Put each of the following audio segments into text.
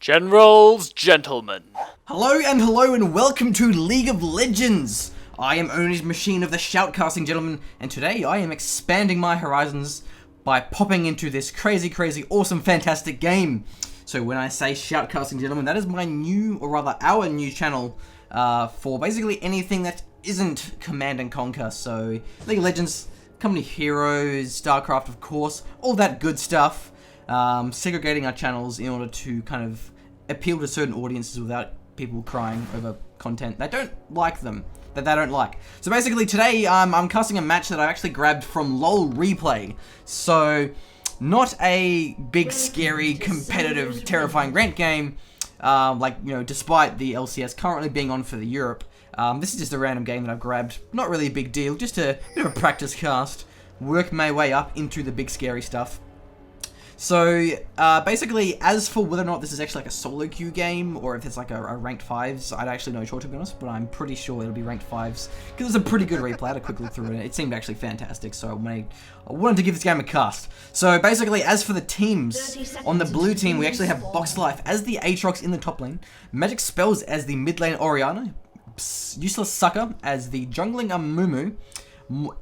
Generals, gentlemen. Hello and welcome to League of Legends! I am PwnageMachine of the Shoutcasting Gentlemen, and today I am expanding my horizons by popping into this crazy, awesome, fantastic game. So when I say Shoutcasting Gentlemen, that is my new, or rather our new channel for basically anything that isn't Command & Conquer. So League of Legends, Company Heroes, StarCraft of course, all that good stuff. Segregating our channels in order to kind of appeal to certain audiences without people crying over content they don't like that they don't like. So basically today I'm casting a match that I actually grabbed from LOL Replay. So not a big, scary, competitive, terrifying ranked game, like, you know, despite the LCS currently being on for the Europe. This is just a random game that I've grabbed. Not really a big deal, just a bit of a practice cast. Work my way up into the big, scary stuff. So, basically, as for whether or not this is actually like a solo queue game, or if it's like a ranked 5s, I actually know sure, to be honest, but I'm pretty sure it'll be ranked 5s, because it's a pretty good replay. I had a quick look through it, it seemed actually fantastic, so I wanted to give this game a cast. So, basically, as for the teams, on the blue team, we actually have Box Life as the Aatrox in the top lane, Magic Spells as the mid lane Orianna, Useless Sucker as the jungling Amumu,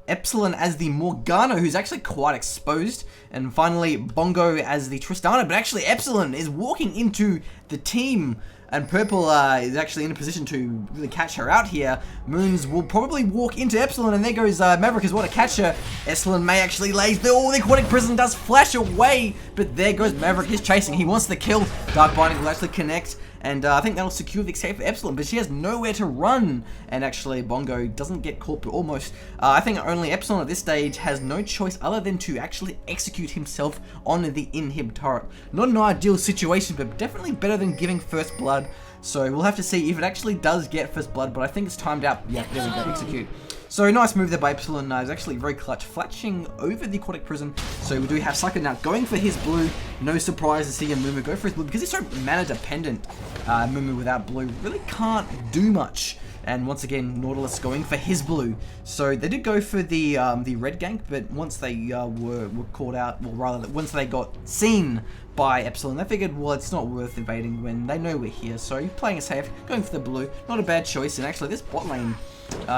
Epsilon as the Morgana, who's actually quite exposed, and finally Bongo as the Tristana. But actually Epsilon is walking into the team, and Purple is actually in a position to really catch her out here. Moons will probably walk into Epsilon, and there goes Maverick as well to catch her. Epsilon may actually lay the Aquatic Prison does flash away, but there goes Maverick. He's chasing, he wants the kill. Dark Binding will actually connect, and I think that'll secure the escape for Epsilon, but she has nowhere to run. And actually, Bongo doesn't get caught, but almost. I think only Epsilon at this stage has no choice other than to actually execute himself on the inhib turret. Not an ideal situation, but definitely better than giving first blood. So we'll have to see if it actually does get first blood, but I think it's timed out. Yeah, there we go, execute. So nice move there by Epsilon, is actually very clutch, flashing over the Aquatic Prison. So we do have Sucker now going for his blue. No surprise to see Mumu go for his blue, because he's so mana dependent. Mumu without blue really can't do much. And once again, Nautilus going for his blue. So they did go for the red gank, but once they were caught out, well rather, once they got seen by Epsilon, they figured, well, it's not worth evading when they know we're here. So playing it safe, going for the blue, not a bad choice. And actually this bot lane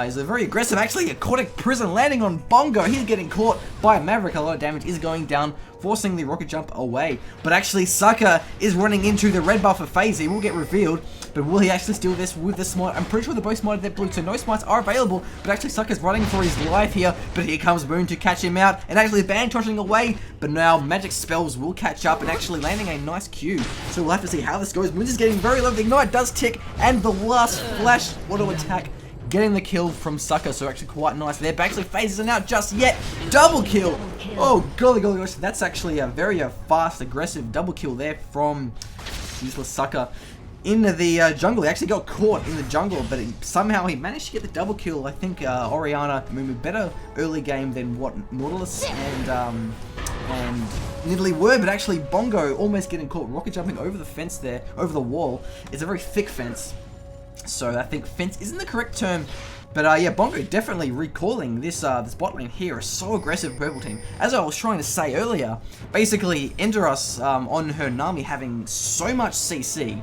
is a very aggressive, actually, Aquatic Prison landing on Bongo. He's getting caught by Maverick. A lot of damage is going down, forcing the rocket jump away. But actually, Sucker is running into the red buff of FaZe. He will get revealed, but will he actually steal this with the smite? I'm pretty sure they're both smited their blue, so no smites are available. But actually, Sucker's running for his life here. But here comes Moon to catch him out, and actually Ban-toshing away. But now Magic Spells will catch up and actually landing a nice Q. So we'll have to see how this goes. Moon is getting very low. The Ignite does tick, and the last flash auto attack, getting the kill from Sucker, so actually quite nice there. But actually FaZe isn't out just yet. Double kill! Oh, golly gosh. That's actually a very fast, aggressive double kill there from Useless Sucker. In the jungle, he actually got caught in the jungle, but somehow he managed to get the double kill. I think Orianna Mumu better early game than what Nautilus and Nidalee were, but actually Bongo almost getting caught rocket jumping over the fence there, over the wall. It's a very thick fence. So I think fence isn't the correct term, but yeah, Bongo definitely recalling this this bot lane here is so aggressive, Purple team. As I was trying to say earlier, basically Enderos on her Nami having so much CC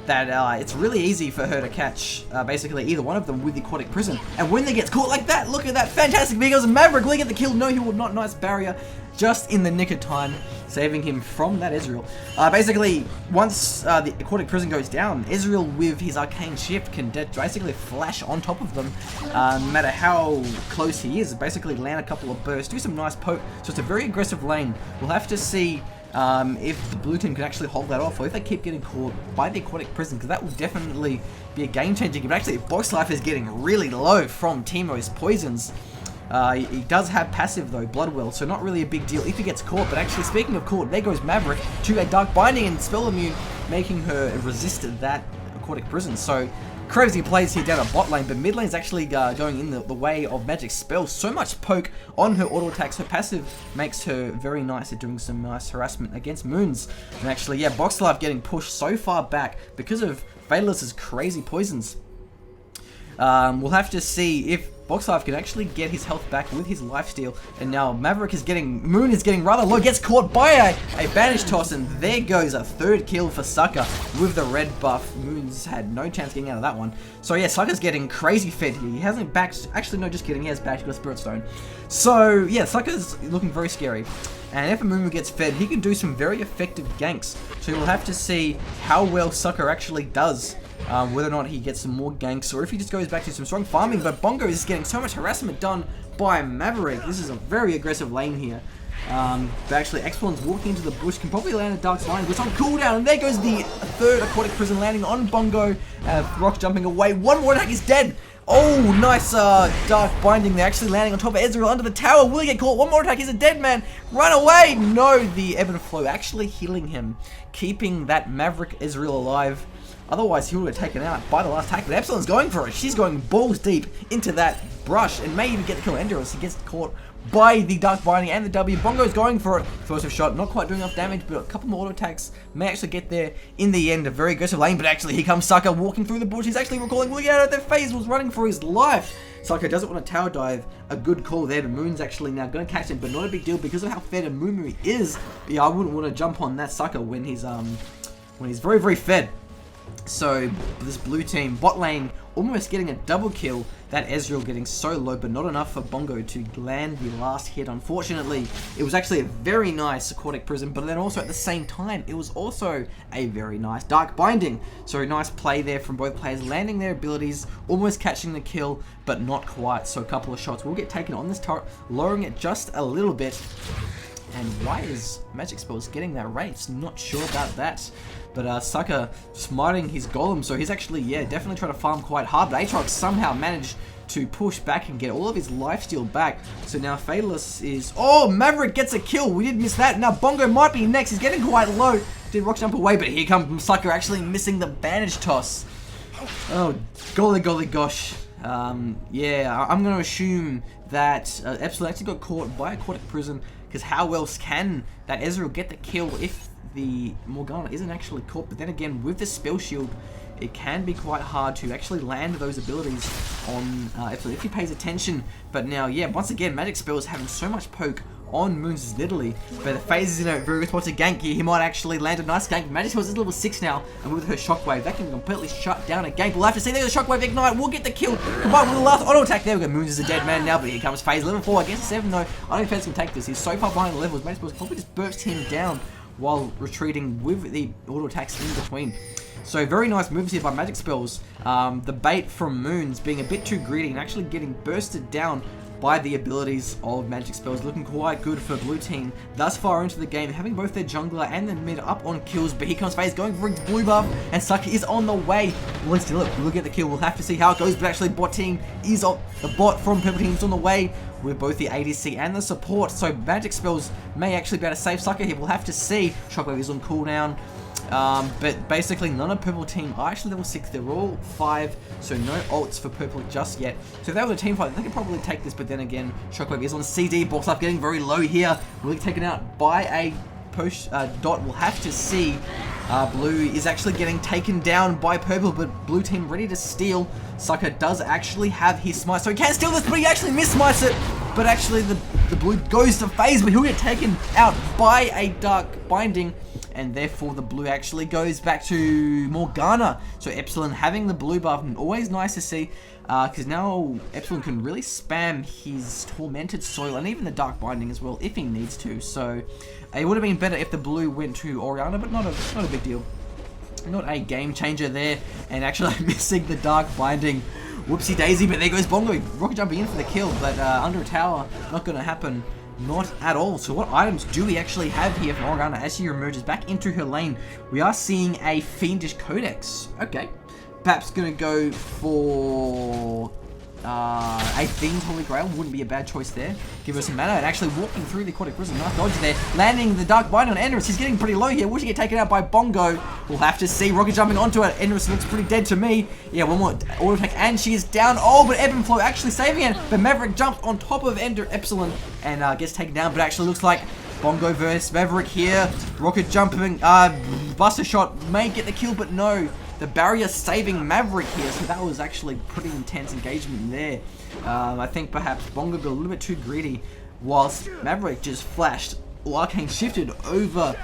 that it's really easy for her to catch basically either one of them with the Aquatic Prison. And when they get caught like that, look at that, fantastic, because Maverick will get the kill. No, he will not. Nice barrier just in the nick of time, saving him from that Ezreal. Basically, once the Aquatic Prison goes down, Ezreal with his Arcane Shift can basically flash on top of them, no matter how close he is, basically land a couple of bursts, do some nice poke. So it's a very aggressive lane. We'll have to see if the blue team can actually hold that off, or if they keep getting caught by the Aquatic Prison, because that will definitely be a game-changing. But actually, Box Life is getting really low from Teemo's poisons. He does have passive though, Bloodwell, so not really a big deal if he gets caught. But actually, speaking of caught, there goes Maverick to a Dark Binding and Spell Immune, making her resist that Aquatic Prison. So crazy plays here down at bot lane, but mid lane is actually going in the way of Magic Spells. So much poke on her auto attacks. Her passive makes her very nice at doing some nice harassment against Moons. And actually, yeah, Box Life getting pushed so far back because of Fatalis's crazy poisons. We'll have to see if Box Life can actually get his health back with his lifesteal, and now Moon is getting rather low, gets caught by a bandage toss, and there goes a third kill for Sucker with the red buff. Moon's had no chance getting out of that one. So yeah, Sucker's getting crazy fed here. He hasn't backed, actually no, just kidding, he has backed with Spirit Stone. So yeah, Sucker's looking very scary. And if a Mumu gets fed, he can do some very effective ganks. So we'll have to see how well Sucker actually does. Whether or not he gets some more ganks, or if he just goes back to some strong farming. But Bongo is getting so much harassment done by Maverick. This is a very aggressive lane here. But actually, Expelon's walking into the bush, can probably land a Dark Line, but it's on cooldown, and there goes the third Aquatic Prison landing on Bongo. Rock jumping away. One more attack is dead. Oh, nice Dark Binding. They're actually landing on top of Ezreal under the tower. Will he get caught? One more attack. He's a dead man. Run away. No, the Ebb and Flow actually healing him, keeping that Maverick Ezreal alive. Otherwise, he would have taken out by the last attack. But Epsilon's going for it. She's going balls deep into that brush and may even get the kill. Enduros, he gets caught by the Dark Binding and the W. Bongo's going for it. Explosive shot, not quite doing enough damage, but a couple more auto attacks may actually get there in the end. A very aggressive lane, but actually here comes Sucker walking through the bush. He's actually recalling, looking out of their phase, was running for his life. Sucker doesn't want to tower dive. A good call there. The Moon's actually now going to catch him, but not a big deal because of how fed a Mumu is. Yeah, I wouldn't want to jump on that Sucker when he's very, very fed. So this blue team bot lane almost getting a double kill. That Ezreal getting so low, but not enough for Bongo to land the last hit. Unfortunately, it was actually a very nice Aquatic Prison, but then also at the same time, it was also a very nice Dark Binding. So a nice play there from both players, landing their abilities, almost catching the kill, but not quite. So a couple of shots will get taken on this turret, lowering it just a little bit. And why is Magic Spells getting that Wraiths? Not sure about that. But Sucker smiting his Golem, so he's actually, yeah, definitely trying to farm quite hard. But Aatrox somehow managed to push back and get all of his lifesteal back. So now Fatalist is... Oh, Maverick gets a kill. We did miss that. Now Bongo might be next. He's getting quite low. Did Rock jump away, but here comes Sucker actually missing the bandage toss. Oh, golly gosh. Yeah, I'm going to assume that Epsilon actually got caught by Aquatic Prison, because how else can that Ezreal get the kill if the Morgana isn't actually caught? But then again, with the spell shield, it can be quite hard to actually land those abilities on Epsilon if he pays attention. But now, yeah, once again, Magic Spells having so much poke on Moons Nidalee, but the phase is in a very good spot to gank here. He might actually land a nice gank. Magic Spells is level 6 now, and with her Shockwave, that can completely shut down a gank. We'll have to see. There's a Shockwave Ignite. We'll get the kill. Combined with the last auto attack. There we go. Moons is a dead man now, but here comes phase level 4 against 7 though. I don't think Feds can take this. He's so far behind the levels. Magic Spells probably just burst him down while retreating with the auto attacks in between. So very nice moves here by Magic Spells. The bait from Moons being a bit too greedy and actually getting bursted down by the abilities of Magic Spells. Looking quite good for blue team thus far into the game, having both their jungler and their mid up on kills. But here comes FaZe going for his blue buff, and Sucker is on the way. Let's still look at the kill. We'll have to see how it goes, but actually bot team is on, the bot from Purple team is on the way with both the ADC and the support. So Magic Spells may actually be able to save Sucker here. We'll have to see. Shockwave is on cooldown. But basically none of Purple team are actually level 6, they're all 5, so no ults for Purple just yet. So if they were a team fight, they could probably take this, but then again, Shockwave is on CD, Box Life getting very low here, will get taken out by a push dot. We'll have to see. Blue is actually getting taken down by Purple, but blue team ready to steal. Sucker does actually have his smite, so he can steal this, but he actually miss-smites it. But actually the blue goes to FaZe, but he'll get taken out by a Dark Binding. And therefore the blue actually goes back to Morgana. So Epsilon having the blue buff, and always nice to see, because now Epsilon can really spam his Tormented Soil and even the Dark Binding as well if he needs to. So it would have been better if the blue went to Orianna, but not a big deal. Not a game changer there, and actually missing the Dark Binding. Whoopsie daisy, but there goes Bongo. Rocket jumping in for the kill, but under a tower, not going to happen. Not at all. So what items do we actually have here for Morgana as she emerges back into her lane? We are seeing a Fiendish Codex. Okay. Perhaps going to go for a Fiend's Holy Grail. Wouldn't be a bad choice there. Give her some mana. And actually walking through the Aquatic Prison. Nice dodge there. Landing the Dark Bind on Enderus. He's getting pretty low here. Will she get taken out by Bongo? We'll have to see. Rocket jumping onto it. Enderus looks pretty dead to me. Yeah, one more auto attack and she is down. Oh, but Ebb and Flow actually saving it. But Maverick jumps on top of Epsilon and gets taken down. But actually looks like Bongo versus Maverick here. Rocket jumping. Buster shot may get the kill, but no. The barrier saving Maverick here, so that was actually pretty intense engagement there. I think perhaps Bongo got a little bit too greedy, whilst Maverick just flashed. Arcane shifted over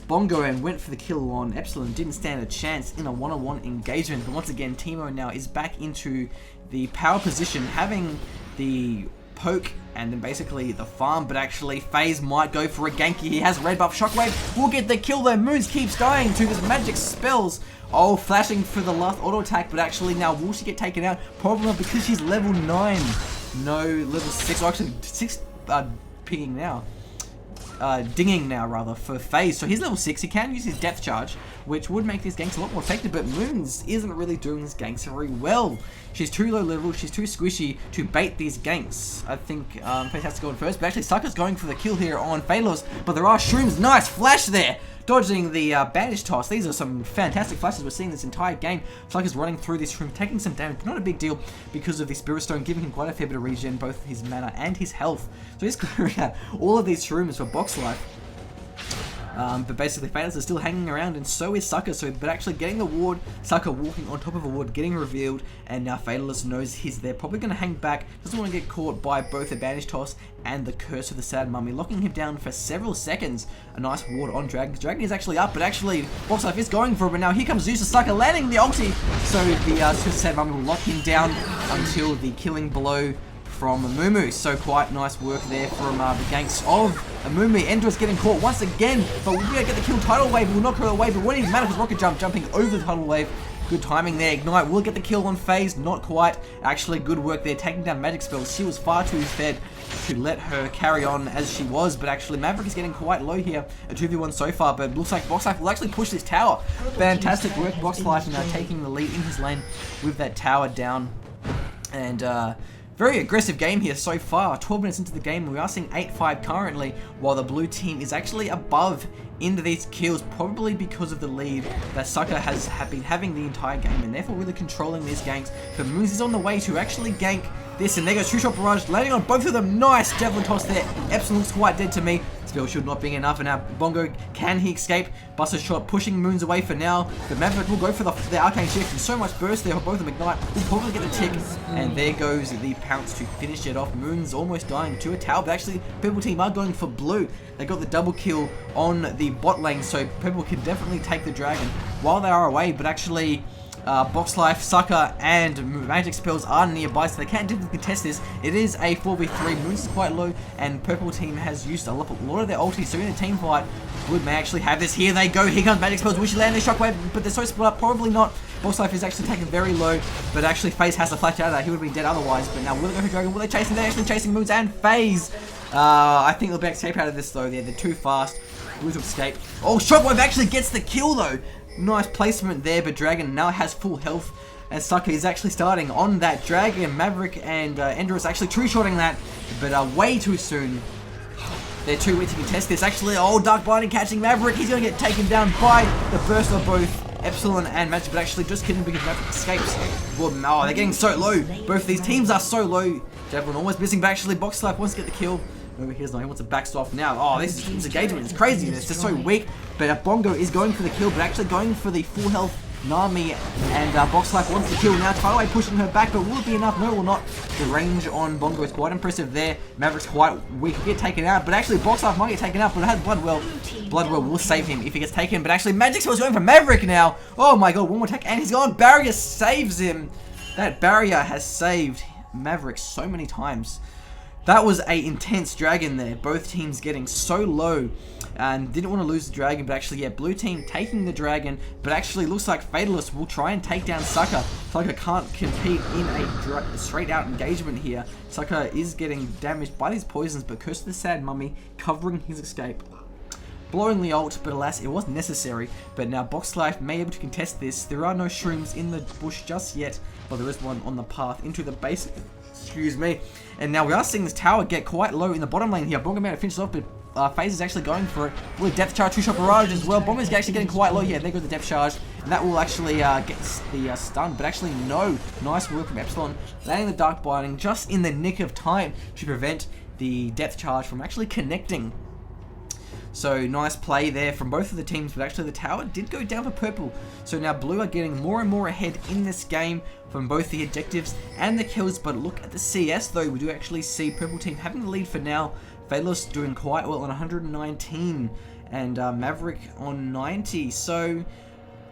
Bongo and went for the kill on Epsilon. Didn't stand a chance in a one-on-one engagement. But once again, Teemo now is back into the power position, having the poke and then basically the farm, but actually FaZe might go for a ganky. He has red buff. Shockwave will get the kill though. Moons keeps dying to this magic spells. Oh, flashing for the last auto attack, but actually now will she get taken out? Probably not, because she's level 9. No, level 6, or actually 6 pinging now. Dinging now rather for FaZe. So he's level 6, he can use his depth charge, which would make these ganks a lot more effective, but Moons isn't really doing these ganks very well. She's too low level, she's too squishy to bait these ganks. I think FaZe has to go in first, but actually Sucker's going for the kill here on Phalos, but there are shrooms. Nice flash there! Dodging the bandage toss. These are some fantastic flashes we're seeing this entire game. Sucker's running through this room, taking some damage, but not a big deal because of the Spirit Stone, giving him quite a fair bit of regen, both his mana and his health. So he's clearing out all of these shrooms for box life. But basically Phalos is still hanging around, and so is Sucker. But actually getting the ward, Sucker walking on top of a ward, getting revealed, and now Phalos knows he's there. Probably going to hang back, doesn't want to get caught by both the bandage toss and the curse of the sad mummy, locking him down for several seconds. A nice ward on Dragon. Dragon is actually up, but actually box life is going for it. But now here comes Zeus the Sucker, landing the ulti. So the sad mummy will lock him down until the killing blow from Mumu. So quite nice work there from the ganks of Mumu. Endra's getting caught once again, but we're going to get the kill. Tidal Wave will knock her away, but when he's mad with Rocket Jump, jumping over the Tidal Wave. Good timing there. Ignite will get the kill on FaZe, not quite. Actually, good work there, taking down magic spells. She was far too fed to let her carry on as she was, but actually Maverick is getting quite low here. A 2v1 so far, but looks like Box Life will actually push this tower. Fantastic work, Box Life now taking the lead in his lane with that tower down. And very aggressive game here so far. 12 minutes into the game, we are seeing 8-5 currently, while the blue team is actually above into these kills, probably because of the lead that Sucker has been having the entire game, and therefore really controlling these ganks. But Moons is on the way to actually gank this, and there goes True-Shot Barrage, landing on both of them. Nice Javelin toss there. Epsilon looks quite dead to me. Spell Shield not being enough, and now Bongo, can he escape? Buster Shot pushing Moons away for now. The Maverick will go for the Arcane Shift, and so much burst there. Both of them ignite. Will probably get the tick, and there goes the pounce to finish it off. Moons almost dying to a tower, but actually Purple Team are going for blue. They got the double kill on the bot lane, so Purple can definitely take the dragon while they are away, but actually Box Life, Sucker, and Magic Spells are nearby, so they can't definitely contest this. It is a 4v3. Moons is quite low, and Purple Team has used a lot of their ultis, so in a team fight, Wood may actually have this. Here they go. Here comes Magic Spells. Will she land the Shockwave? But they're so split up. Probably not. Box Life is actually taken very low, but actually FaZe has to flash out of that. He would have been dead otherwise, but now will they go for Dragon? Will they chase him? They're actually chasing Moons and FaZe. I think they'll be escape out of this though. They're too fast. Moons will escape. Oh, Shockwave actually gets the kill though. Nice placement there, but Dragon now has full health, as Sucker is actually starting on that Dragon. Maverick and Ender is actually true-shotting that, but way too soon. They're too weak to contest this. Actually, oh, Dark Binding catching Maverick. He's going to get taken down by the burst of both Epsilon and Magic, but actually just kidding because Maverick escapes. Well, oh, they're getting so low. Both these teams are so low. Javelin almost missing, but actually Box Life wants to get the kill. Over here's not, he wants to backstop off now. Oh, this engagement is crazy. It's just so weak. But Bongo is going for the kill, but actually going for the full health Nami, and Box Life wants the kill now. Tidal pushing her back, but will it be enough? No, it will not. The range on Bongo is quite impressive there. Maverick's quite weak, get taken out, but actually Box Life might get taken out, but it has Bloodwell. Bloodwell will save him if he gets taken, but actually Magic Spell's going for Maverick now. Oh my god, one more attack, and he's gone. Barrier saves him. That barrier has saved Maverick so many times. That was a intense dragon there. Both teams getting so low and didn't want to lose the dragon, but actually, yeah, blue team taking the dragon, but actually looks like Fatalist will try and take down Sucker. Sucker can't compete in a straight out engagement here. Sucker is getting damaged by these poisons, but Curse of the Sad Mummy covering his escape. Blowing the ult, but alas, it wasn't necessary. But now Box Life may be able to contest this. There are no shrooms in the bush just yet, but there is one on the path into the base. Excuse me. And now we are seeing this tower get quite low in the bottom lane here. Bongo may have finished off, but FaZe is actually going for it with Depth Charge, True-Shot Barrage as well. Bongo is actually getting quite low here. There goes the Depth Charge, and that will actually get the stun, but actually no. Nice work from Epsilon, landing the Dark Binding just in the nick of time to prevent the Depth Charge from actually connecting. So nice play there from both of the teams, but actually the tower did go down for purple. So now blue are getting more and more ahead in this game from both the objectives and the kills. But look at the CS though, we do actually see purple team having the lead for now. Fadeless doing quite well on 119 and Maverick on 90. So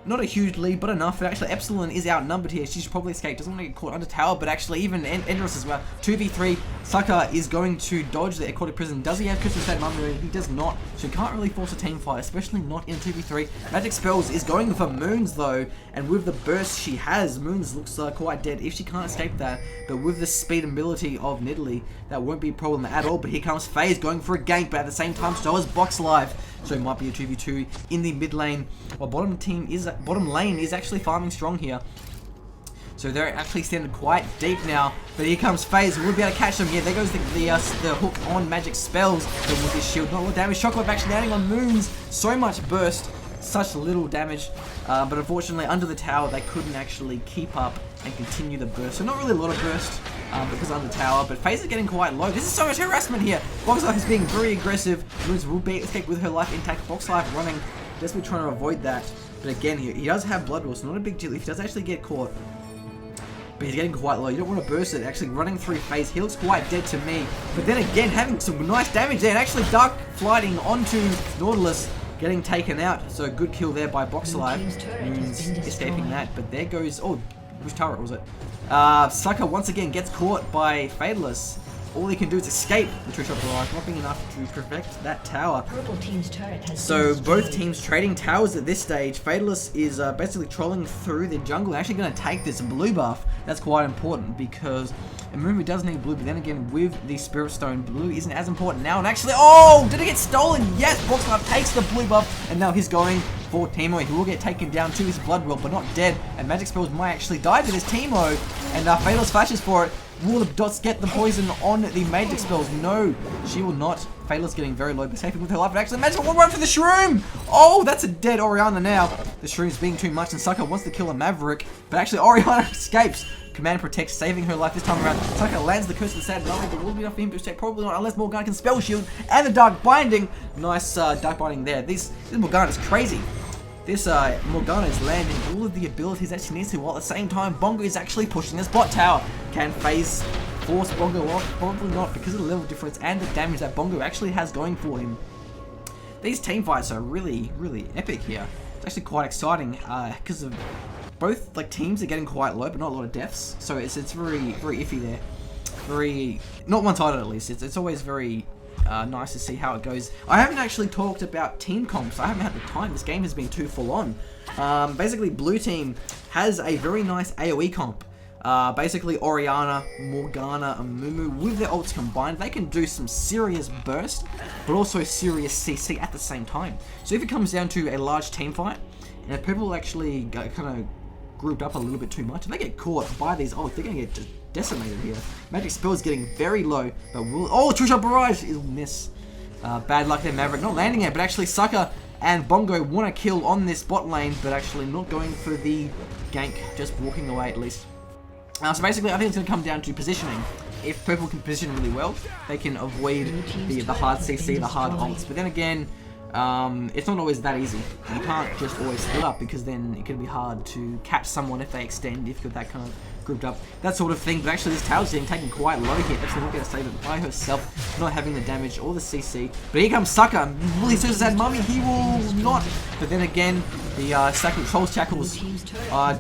not a huge lead, but enough. And actually, Epsilon is outnumbered here. She should probably escape. Doesn't want to get caught under tower, but actually, even Endress as well. 2v3. Sucker is going to dodge the aquatic prison. Does he have Crystal State Mummy? He does not. So he can't really force a team fight, especially not in 2v3. Magic Spells is going for Moons, though. And with the burst she has, Moons looks quite dead if she can't escape that. But with the speed and ability of Nidalee, that won't be a problem at all. But here comes FaZe going for a gank, but at the same time, so is Box Live. So it might be a 2v2 in the mid lane. While bottom lane is actually farming strong here. So they're actually standing quite deep now. But here comes FaZe. We'll be able to catch them. Yeah, there goes the hook on Magic Spells. But with this shield, not a lot of damage. Shock Wave actually landing on Moons. So much burst. Such little damage. But unfortunately, under the tower, they couldn't actually keep up and continue the burst. So not really a lot of burst because under the tower. But FaZe is getting quite low. This is so much harassment here. Box Life is being very aggressive. Moons will be escape with her life intact. Box Life running. Desperately trying to avoid that. But again, he does have Blood Will, so not a big deal if he does actually get caught. But he's getting quite low. You don't want to burst it. Actually running through FaZe. He looks quite dead to me. But then again, having some nice damage there. And actually Dark flighting onto Nautilus. Getting taken out. So good kill there by Box Life. Moons escaping that. But there goes... Oh, which turret was it? Sucker once again gets caught by Fadeless. All he can do is escape the True Shot Barrage, not being enough to perfect that tower. Purple team's turret has So both teams trading towers at this stage. Fadeless is basically trolling through the jungle. Actually going to take this blue buff. That's quite important because Amumu does need blue, but then again with the Spirit Stone, blue isn't as important now. And actually, oh, did it get stolen? Yes, Box Life takes the blue buff, and now he's going for Teemo. He will get taken down to his Blood Will, but not dead. And Magic Spells might actually die to this Teemo. And Fadeless flashes for it. Will the dots get the poison on the Magic Spells? No, she will not. Fadeless getting very low, but saving with her life. But actually, Magic will run for the Shroom! Oh, that's a dead Oriana now. The Shroom's being too much, and Sucker wants to kill a Maverick. But actually, Oriana escapes. Command protects, saving her life this time around. Sucker lands the Curse of the Sad Mummy, but will be enough for him to escape? Probably not, unless Morgana can Spell Shield. And the Dark Binding. Nice Dark Binding there. This Morgana is crazy. This Morgana is landing all of the abilities that she needs to, while at the same time Bongo is actually pushing this bot tower. Can FaZe force Bongo off? Probably not, because of the level difference and the damage that Bongo actually has going for him. These team fights are really, really epic here. It's actually quite exciting because of both teams are getting quite low, but not a lot of deaths. So it's very, very iffy there. Very not one-sided at least. It's always very nice to see how it goes. I haven't actually talked about team comps. I haven't had the time. This game has been too full on. Basically, blue team has a very nice AoE comp. Basically, Oriana, Morgana, and Mumu, with their ults combined, they can do some serious burst, but also serious CC at the same time. So if it comes down to a large team fight, and if people actually kind of grouped up a little bit too much, and they get caught by these ults, they're going to get decimated here. Magic Spell is getting very low, but will... Oh, True Shot Barrage is miss. Bad luck there, Maverick. Not landing it, but actually Sucker and Bongo want to kill on this bot lane, but actually not going for the gank, just walking away at least. So basically, I think it's going to come down to positioning. If purple can position really well, they can avoid the hard CC, the hard ults. But then again, it's not always that easy. You can't just always split up, because then it can be hard to catch someone if they extend, if you're that kind of grouped up, that sort of thing. But actually this tower's getting taken quite low here. Actually not going to save it by herself, not having the damage or the CC. But here comes Sucker. Will he search that mummy? He will not. But then again, the Troll's Shackles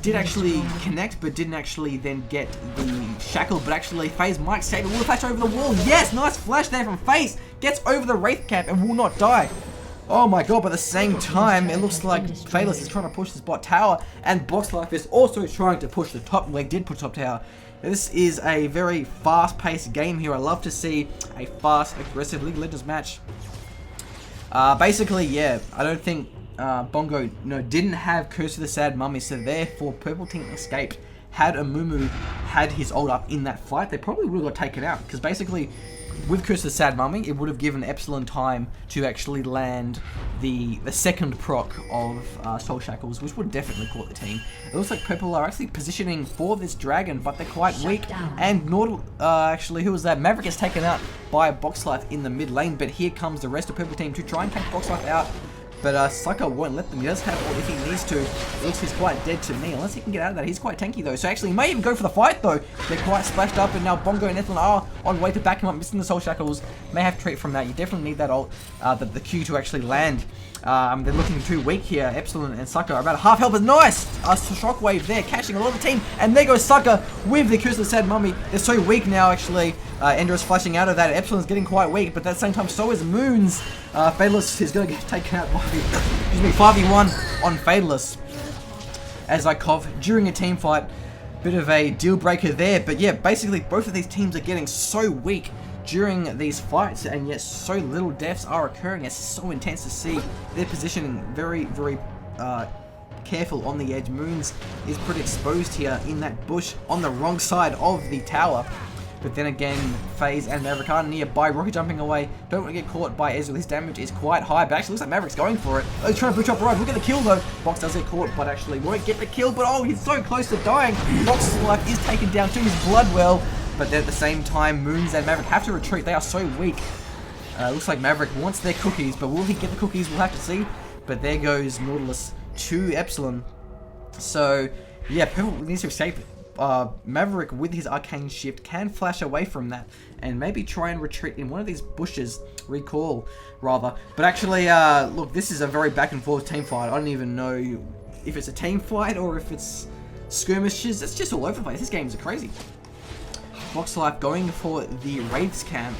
did actually connect, but didn't actually then get the shackle. But actually FaZe might save it. Will flash over the wall? Yes, nice flash there from FaZe. Gets over the Wraith Cap and will not die. Oh my god, but at the same time, it looks like Fadeless is trying to push this bot tower, and Box Life is also trying to push the top. Well, they did push top tower. This is a very fast-paced game here. I love to see a fast, aggressive League of Legends match. Basically, yeah, I don't think Bongo didn't have Curse of the Sad Mummy, so therefore Purple Team escaped. had Amumu had his ult up in that fight, they probably would have got taken out. Because basically, with Curse of the Sad Mummy, it would have given Epsilon time to actually land the second proc of Soul Shackles, which would have definitely caught the team. It looks like Purple are actually positioning for this dragon, but they're quite weak. And actually, who was that? Maverick is taken out by Box Life in the mid lane, but here comes the rest of Purple team to try and take Box Life out. But Sucker won't let them. He does have ult if he needs to. It looks he's quite dead to me, unless he can get out of that. He's quite tanky though. So actually he may even go for the fight though. They're quite splashed up, and now Bongo and Ethlin are on way to back him up, missing the Soul Shackles. May have to treat from that. You definitely need that ult, the Q to actually land. They're looking too weak here. Epsilon and Sucker are about half health, but nice! Shockwave there, catching a lot of the team. And there goes Sucker with the Curse of the Sad Mummy. They're so weak now, actually. Endra's flashing out of that. Epsilon's getting quite weak, but at the same time, so is Moons. Fatalist is going to get taken out by 5v1 on Fatalist. As I cough during a team fight. Bit of a deal breaker there, but yeah, basically both of these teams are getting so weak during these fights, and yet so little deaths are occurring. It's so intense to see their positioning very, very careful on the edge. Moons is pretty exposed here in that bush on the wrong side of the tower. But then again, FaZe and Maverick are nearby. Rocket jumping away. Don't want to get caught by Ezreal. His damage is quite high, but actually looks like Maverick's going for it. Oh, he's trying to push up right. Look at the kill though. Box does get caught, but actually won't get the kill. But oh, he's so close to dying. Box's life is taken down to his blood well. But then at the same time, Moons and Maverick have to retreat. They are so weak. Looks like Maverick wants their cookies, but will he get the cookies? We'll have to see. But there goes Nautilus to Epsilon. So, yeah, Purple needs to escape. Maverick with his arcane shift can flash away from that and maybe try and retreat in one of these bushes, recall rather. But actually, look, this is a very back and forth team fight. I don't even know if it's a team fight or if it's skirmishes. It's just all over the place. This game is crazy. Box Life going for the Wraiths camp.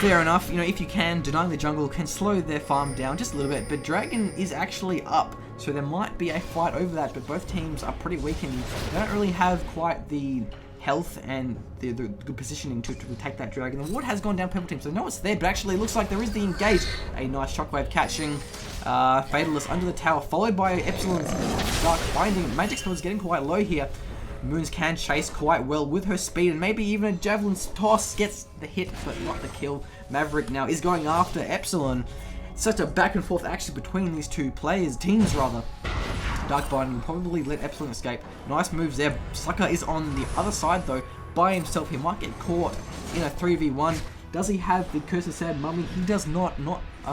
Fair enough, you know, if you can, denying the jungle can slow their farm down just a little bit, but Dragon is actually up, so there might be a fight over that, but both teams are pretty weak and they don't really have quite the health and the good positioning to take that Dragon. The ward has gone down Purple team, so no, it's there, but actually it looks like there is the engage. A nice shockwave catching Fatalist under the tower, followed by Epsilon's Dark Binding. Magic Spell is getting quite low here. Moons can chase quite well with her speed, and maybe even a Javelin toss gets the hit, but not the kill. Maverick now is going after Epsilon. Such a back and forth action between these two teams rather. Dark Binding will probably let Epsilon escape. Nice moves there. Sucker is on the other side though, by himself. He might get caught in a 3v1. Does he have the Curse of Sad Mummy? He does not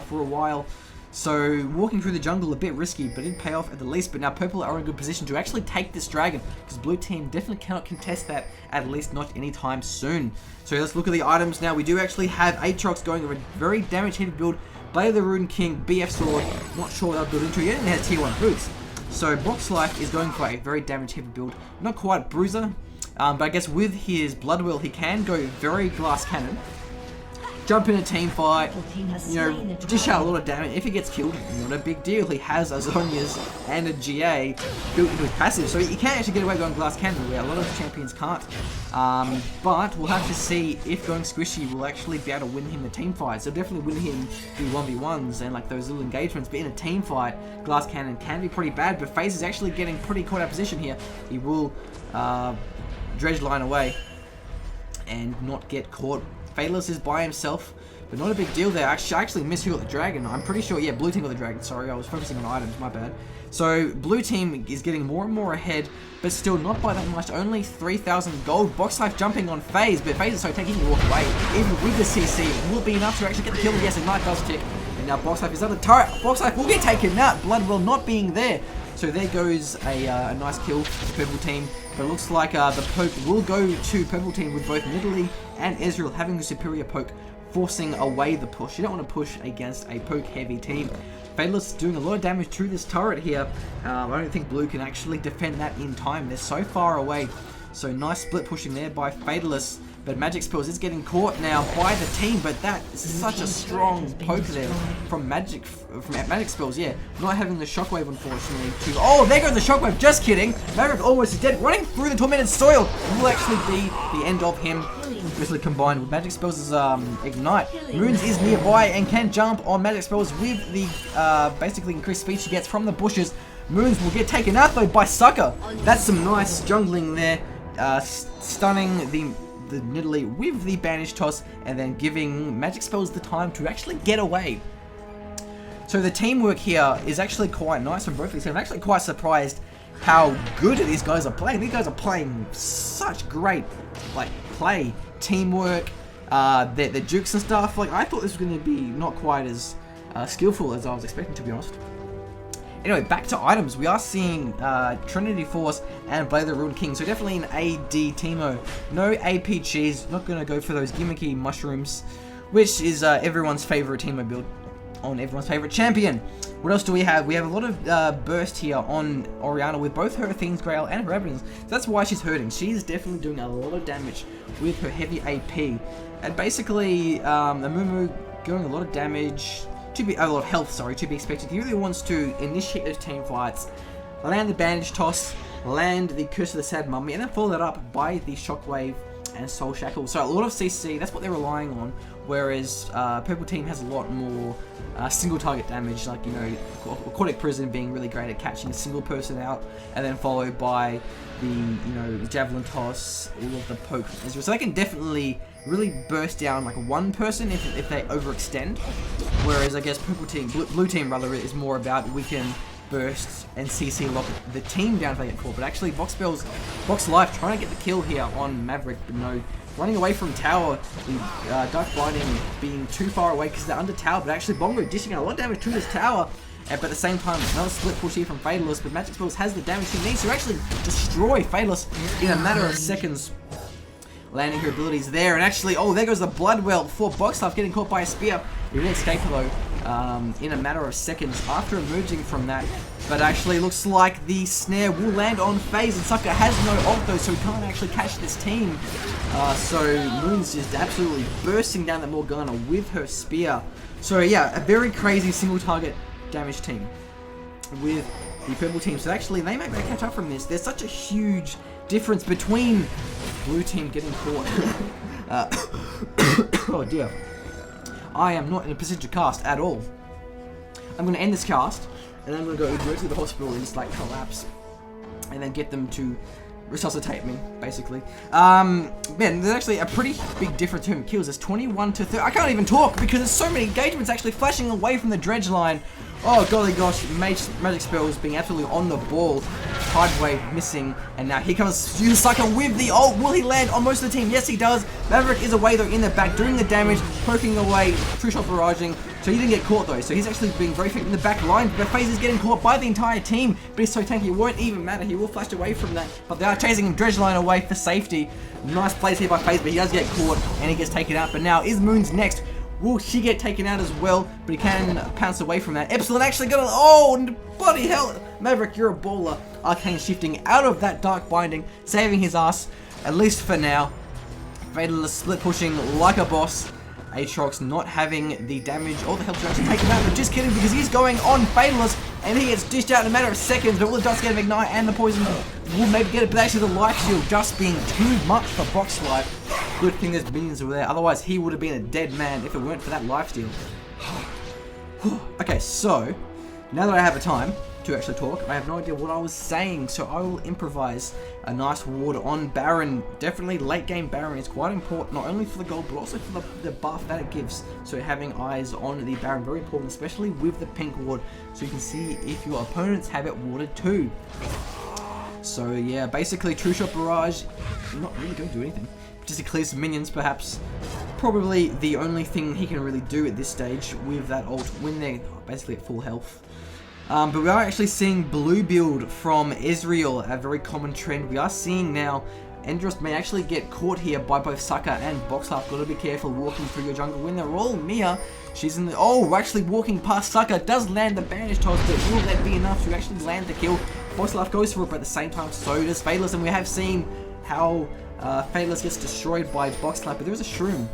for a while. So, walking through the jungle a bit risky, but it did pay off at the least. But now Purple are in a good position to actually take this dragon, because Blue Team definitely cannot contest that, at least not anytime soon. So let's look at the items now. We do actually have Aatrox going over a very damage-heavy build. Blade of the Rune King, BF Sword, not sure what I'll build into yet, and it has tier 1 boots. So Box Life is going for a very damage-heavy build. Not quite Bruiser, but I guess with his Blood Will, he can go very Glass Cannon. Jump in a team fight, you know, dish out a lot of damage. If he gets killed, not a big deal. He has a Zhonya's and a GA built into his passive, so he can actually get away going Glass Cannon, where a lot of champions can't. But we'll have to see if going Squishy will actually be able to win him the team fight. So definitely win him the 1v1s and like those little engagements, but in a team fight, Glass Cannon can be pretty bad, but FaZe is actually getting pretty caught out position here. He will dredge line away and not get caught. Fatalist is by himself, but not a big deal there. I actually missed who got the dragon. I'm pretty sure, yeah, Blue Team got the dragon. Sorry, I was focusing on items, my bad. So, Blue Team is getting more and more ahead, but still not by that much. Only 3,000 gold. Box Life jumping on FaZe, but FaZe is so tanky to walk away. Even with the CC, will it be enough to actually get the kill? Yes, a knife does tick. And now Box Life is under the turret. Box Life will get taken out. Blood Will not being there. So there goes a nice kill for Purple Team. But it looks like the poke will go to Purple Team with both Nidalee and Ezreal having the superior poke, forcing away the push. You don't want to push against a poke-heavy team. Fatalist doing a lot of damage to this turret here. I don't think Blue can actually defend that in time. They're so far away. So nice split pushing there by Fatalist. But Magic Spells is getting caught now by the team, but that is such a strong poke there from Magic Spells, yeah. Not having the Shockwave, unfortunately. Oh, there goes the Shockwave, just kidding. Maverick almost is dead, running through the tormented soil. Will actually be the end of him. Obviously combined with Magic Spells' Ignite. Moons is nearby and can jump on Magic Spells with the basically increased speed she gets from the bushes. Moons will get taken out though by Sucker. That's some nice jungling there. Stunning the Nidalee with the Banish Toss and then giving Magic Spells the time to actually get away. So the teamwork here is actually quite nice from both of these. I'm actually quite surprised how good these guys are playing. These guys are playing such great play, teamwork, the jukes and stuff. Like, I thought this was going to be not quite as skillful as I was expecting, to be honest. Anyway, back to items. We are seeing Trinity Force and Blade of the Ruined King. So definitely an AD teamo. No AP cheese. Not going to go for those gimmicky mushrooms, which is everyone's favorite teamo build on everyone's favorite champion. What else do we have? We have a lot of burst here on Orianna with both her Athene's Grail and her Evidence. So that's why she's hurting. She's definitely doing a lot of damage with her heavy AP. And basically, the Mumu doing a lot of damage, a lot of health, sorry, to be expected. He really wants to initiate those team fights, land the Bandage Toss, land the Curse of the Sad Mummy, and then follow that up by the Shockwave and Soul Shackle. So a lot of CC, that's what they're relying on, whereas Purple Team has a lot more single target damage, like, you know, Aquatic Prison being really great at catching a single person out, and then followed by the, you know, Javelin Toss, all of the poke. So they can definitely really burst down like one person if they overextend, whereas I guess Purple Team, Blue Team rather, is more about we can burst and CC lock the team down if they get caught. But actually Box Life trying to get the kill here on Maverick, but no, running away from tower, the Dark Blinding being too far away because they're under tower, but actually Bongo dishing out a lot of damage to this tower. But at the same time, another split push here from Fatalist, but Magic Spells has the damage he needs to actually destroy Fatalist in a matter of seconds. Landing her abilities there, and actually, oh, there goes the Blood Well before Box Life getting caught by a spear. He will escape though in a matter of seconds after emerging from that. But actually looks like the snare will land on FaZe, and Sucker has no ult though, so he can't actually catch this team. So Moon's just absolutely bursting down the Morgana with her spear. So yeah, a very crazy single target damage team with the Purple Team. So actually they might catch up from this. There's such a huge difference between Blue Team getting caught. Oh dear. I am not in a position to cast at all. I'm going to end this cast, and I'm going to go directly to the hospital and just like collapse, and then get them to resuscitate me, basically. Man, there's actually a pretty big difference in kills. It's 21 to 30. I can't even talk because there's so many engagements actually flashing away from the dredge line. Oh golly gosh, Magic Spells being absolutely on the ball. Tide Wave missing, and now here comes Sucker with the ult. Will he land on most of the team? Yes, he does. Maverick is away though in the back, doing the damage, poking away, True Shot barraging. So he didn't get caught though, so he's actually being very effective in the back line. But FaZe is getting caught by the entire team, but he's so tanky, it won't even matter. He will flash away from that, but they are chasing him dredge line away for safety. Nice plays here by FaZe, but he does get caught, and he gets taken out. But now is Moon's next. Will she get taken out as well? But he can pounce away from that. Epsilon actually got a... Oh, bloody hell. Maverick, you're a baller. Arcane shifting out of that Dark Binding, saving his ass, at least for now. Fatalist split pushing like a boss. Aatrox not having the damage or the help to actually take him out, but just kidding, because he's going on Fatalist, and he gets dished out in a matter of seconds. But will the dust get him ignite, and the poison will maybe get it, but actually the life shield just being too much for Box Life. Good thing there's minions over there, otherwise he would have been a dead man if it weren't for that lifesteal. Okay, so now that I have a time to actually talk, I have no idea what I was saying, so I will improvise a nice ward on Baron. Definitely late game Baron is quite important, not only for the gold but also for the buff that it gives. So having eyes on the Baron, very important, especially with the pink ward, so you can see if your opponents have it warded too. So yeah, basically True Shot Barrage, not really going to do anything. Just to clear some minions, perhaps. Probably the only thing he can really do at this stage with that ult when they're basically at full health. But we are actually seeing blue build from Ezreal, a very common trend. We are seeing now Endros may actually get caught here by both Sucker and Boxlife. Got to be careful walking through your jungle when they're all near. She's in the... Oh, actually walking past Sucker does land the Banish Toss, but will that be enough to actually land the kill? Boxlife goes for it, but at the same time so does Fatalist, and we have seen how Fatalist gets destroyed by Boxlife, but there is a Shroom.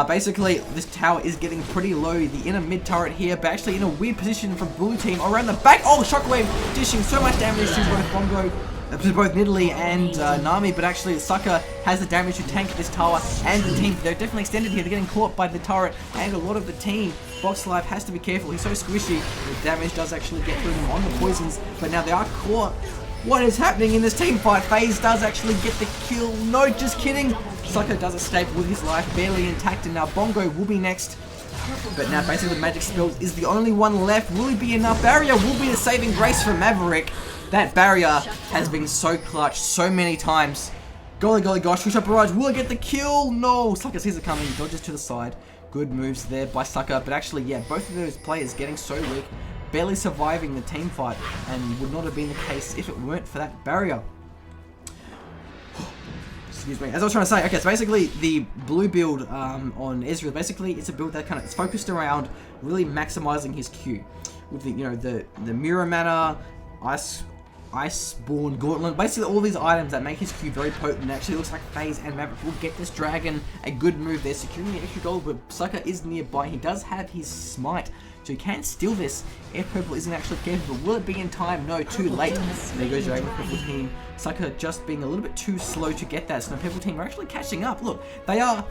Basically, this tower is getting pretty low. The inner mid turret here, but actually in a weird position from Blue Team around the back. Oh, Shockwave dishing so much damage to both Bongo to both Nidalee and Nami, but actually Sucker has the damage to tank this tower and the team. They're definitely extended here. They're getting caught by the turret and a lot of the team. Box Life has to be careful. He's so squishy. The damage does actually get through him on the poisons, but now they are caught. What is happening in this team fight? FaZe does actually get the kill. No, just kidding. Sucker does escape with his life barely intact, and now Bongo will be next. But now basically the magic spells is the only one left. Will it be enough? Barrier will be the saving grace for Maverick. That barrier has been so clutch so many times. Golly golly gosh, push up barrage. Will it get the kill? No. Sucker sees it coming. Dodges to the side. Good moves there by Sucker. But actually, yeah, both of those players getting so weak. Barely surviving the team fight. And would not have been the case if it weren't for that barrier. Excuse me. As I was trying to say, okay, so basically the blue build on Ezreal, basically it's a build that kind of it's focused around really maximizing his Q with the the mirror mana, Iceborne Gauntlet, basically all these items that make his Q very potent. Actually, looks like FaZe and Maverick will get this dragon a good move. They're securing the extra gold, but Sucker is nearby. He does have his smite, so he can steal this if Purple isn't actually careful. But will it be in time? No, too late. There goes Dragon Purple team. Sucker just being a little bit too slow to get that. So the Purple team are actually catching up. Look, they are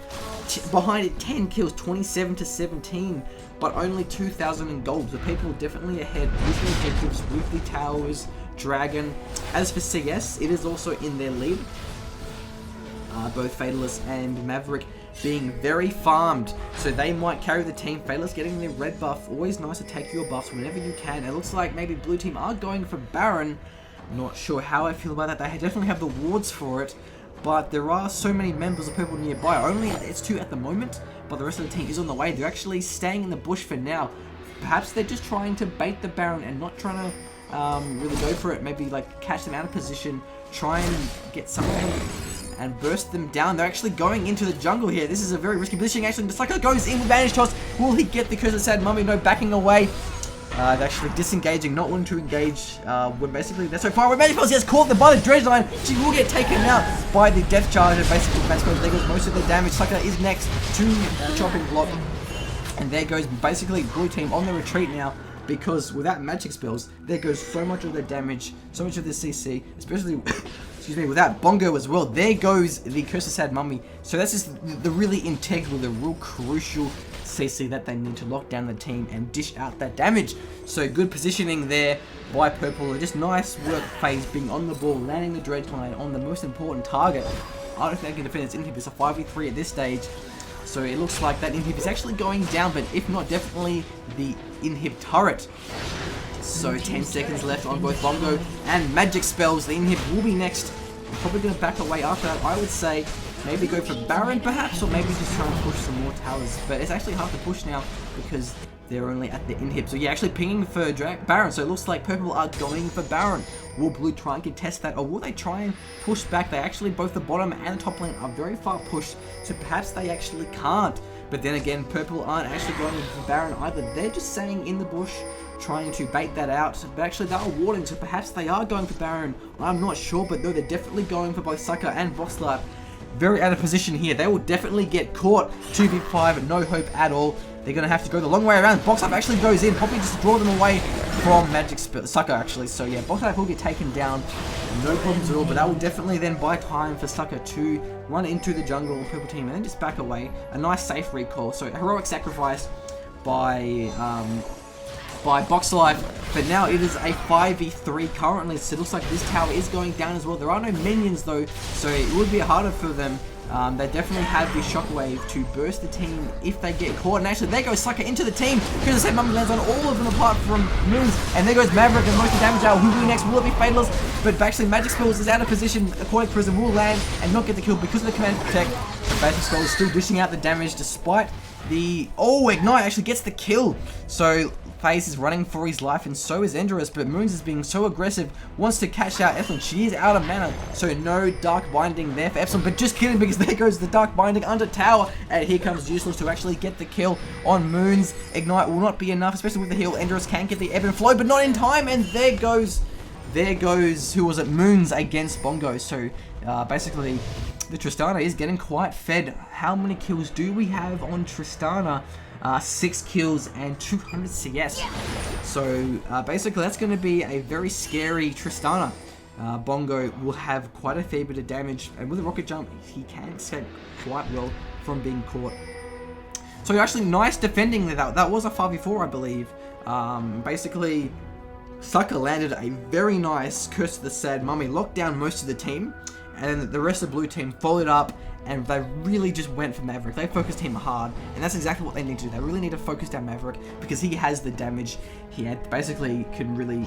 behind it 10 kills, 27 to 17, but only 2,000 in gold. The people definitely ahead with the objectives, with the towers, Dragon. As for CS, it is also in their lead. Both Fatalist and Maverick being very farmed, so they might carry the team. Fatalist getting their red buff. Always nice to take your buffs whenever you can. It looks like maybe blue team are going for Baron. Not sure how I feel about that. They definitely have the wards for it, but there are so many members of Purple nearby. Only it's 2 at the moment, but the rest of the team is on the way. They're actually staying in the bush for now. Perhaps they're just trying to bait the Baron and not trying to really go for it. Maybe like catch them out of position, try and get something and burst them down. They're actually going into the jungle here. This is a very risky position. Actually, Sucker goes in with Vanish Toss. Will he get the Curse of Sad Mummy? No, backing away. They're actually disengaging, not wanting to engage. When basically they're so far away. Vanish Toss gets caught by the dredge line. She will get taken out by the Death Charge. And basically, Vanish Toss, there goes most of the damage. Sucker is next to the chopping block. And there goes basically blue team on the retreat now. Because without magic spells, there goes so much of the damage, so much of the CC, especially, excuse me, without Bongo as well. There goes the Curse of Sad Mummy. So that's just the really integral, the real crucial CC that they need to lock down the team and dish out that damage. So good positioning there by Purple. Just nice work FaZe being on the ball, landing the dredge line on the most important target. I don't think they can defend its inhib. It's a 5v3 at this stage. So it looks like that inhib is actually going down, but if not, definitely the inhib turret. So 10 seconds left on both Bongo and magic spells. The inhib will be next. Probably going to back away after that. I would say maybe go for Baron perhaps, or maybe just try and push some more towers. But it's actually hard to push now because they're only at the inhib. So yeah, actually pinging for Baron. So it looks like Purple are going for Baron. Will Blue try and contest that, or will they try and push back? They actually, both the bottom and the top lane are very far pushed, so perhaps they actually can't. But then again, Purple aren't actually going for Baron either. They're just staying in the bush, trying to bait that out. But actually, they are warding, so perhaps they are going for Baron. I'm not sure, but no, they're definitely going for both Sucker and Box Life. Very out of position here. They will definitely get caught. 2v5, no hope at all. They're going to have to go the long way around. Box Life actually goes in, probably just to draw them away from Sucker actually. So yeah, Box Life will get taken down. No problems at all, but that will definitely then buy time for Sucker to run into the jungle Purple team and then just back away. A nice safe recall. So heroic sacrifice by Box Life, but now it is a 5v3 currently, so it looks like this tower is going down as well. There are no minions though, so it would be harder for them. They definitely have the shockwave to burst the team if they get caught. And actually, there goes Sucker into the team because the same Mummy lands on all of them apart from Moons. And there goes Maverick and most of the damage out. Who will be next? Will it be Fatalist? But actually, Magic Spells is out of position. Aquatic Prism will land and not get the kill because of the Command Protect. Magic Spells is still dishing out the damage despite the... Oh, Ignite actually gets the kill. So FaZe is running for his life, and so is Endurus, but Moons is being so aggressive, wants to catch out Epsilon. She is out of mana, so no Dark Binding there for Epsilon, but just kidding, because there goes the Dark Binding under tower, and here comes Useless to actually get the kill on Moons. Ignite will not be enough, especially with the heal. Endurus can get the ebb and flow, but not in time, and there goes, who was it? Moons against Bongo. So basically, the Tristana is getting quite fed. How many kills do we have on Tristana? 6 kills and 200 CS. So basically that's going to be a very scary Tristana. Bongo will have quite a fair bit of damage, and with a rocket jump, he can escape quite well from being caught. So actually, nice defending there. That was a 5v4, I believe. Basically, Sucker landed a very nice Curse of the Sad Mummy, locked down most of the team, and then the rest of the blue team followed up, and they really just went for Maverick. They focused him hard, and that's exactly what they need to do. They really need to focus down Maverick, because he has the damage. He basically can really